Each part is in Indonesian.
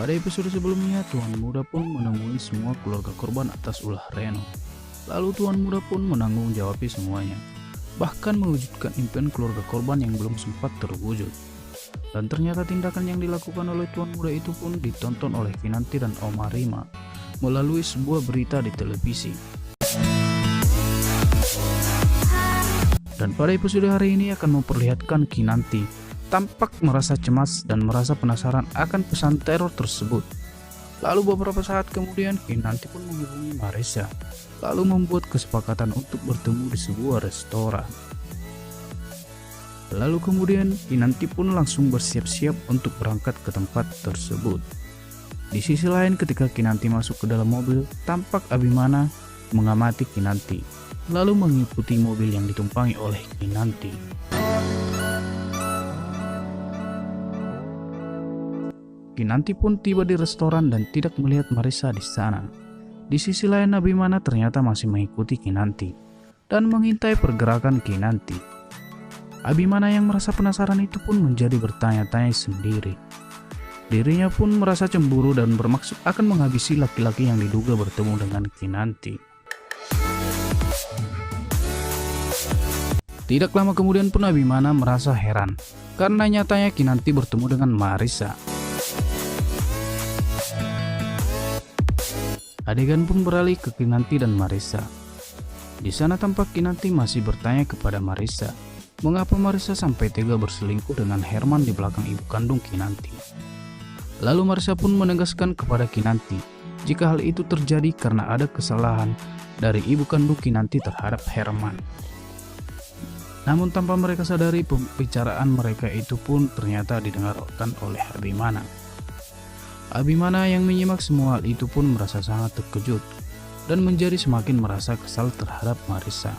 Pada episode sebelumnya, Tuan Muda pun menemui semua keluarga korban atas ulah Reno. Lalu Tuan Muda pun menanggung jawab semuanya, bahkan mewujudkan impian keluarga korban yang belum sempat terwujud. Dan ternyata tindakan yang dilakukan oleh Tuan Muda itu pun ditonton oleh Kinanti dan Oma Rima melalui sebuah berita di televisi. Dan pada episode hari ini akan memperlihatkan Kinanti tampak merasa cemas dan merasa penasaran akan pesan teror tersebut. Lalu beberapa saat kemudian Kinanti pun menghubungi Marissa, lalu membuat kesepakatan untuk bertemu di sebuah restoran. Lalu kemudian Kinanti pun langsung bersiap-siap untuk berangkat ke tempat tersebut. Di sisi lain, ketika Kinanti masuk ke dalam mobil, tampak Abimana mengamati Kinanti, lalu mengikuti mobil yang ditumpangi oleh Kinanti. Kinanti pun tiba di restoran dan tidak melihat Marissa di sana. Di sisi lain, Abimana ternyata masih mengikuti Kinanti dan mengintai pergerakan Kinanti. Abimana yang merasa penasaran itu pun menjadi bertanya-tanya sendiri. Dirinya pun merasa cemburu dan bermaksud akan menghabisi laki-laki yang diduga bertemu dengan Kinanti. Tidak lama kemudian pun Abimana merasa heran karena nyatanya Kinanti bertemu dengan Marissa. Adegan pun beralih ke Kinanti dan Marissa. Di sana tampak Kinanti masih bertanya kepada Marissa, mengapa Marissa sampai tega berselingkuh dengan Herman di belakang ibu kandung Kinanti. Lalu Marissa pun menegaskan kepada Kinanti jika hal itu terjadi karena ada kesalahan dari ibu kandung Kinanti terhadap Herman. Namun tanpa mereka sadari, pembicaraan mereka itu pun ternyata didengarkan oleh Abimana. Abimana yang menyimak semua hal itu pun merasa sangat terkejut dan menjadi semakin merasa kesal terhadap Marissa.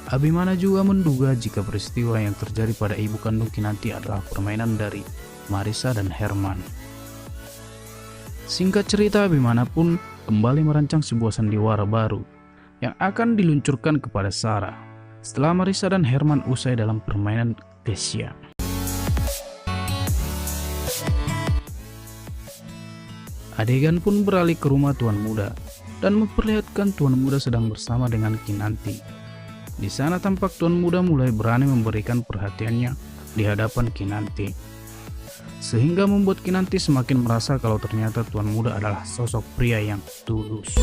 Abimana juga menduga jika peristiwa yang terjadi pada ibu kandung Kinanti adalah permainan dari Marissa dan Herman. Singkat cerita, Abimana pun kembali merancang sebuah sandiwara baru yang akan diluncurkan kepada Sarah setelah Marissa dan Herman usai dalam permainan Kesya. Adegan pun beralih ke rumah Tuan Muda dan memperlihatkan Tuan Muda sedang bersama dengan Kinanti. Di sana tampak Tuan Muda mulai berani memberikan perhatiannya di hadapan Kinanti, sehingga membuat Kinanti semakin merasa kalau ternyata Tuan Muda adalah sosok pria yang tulus.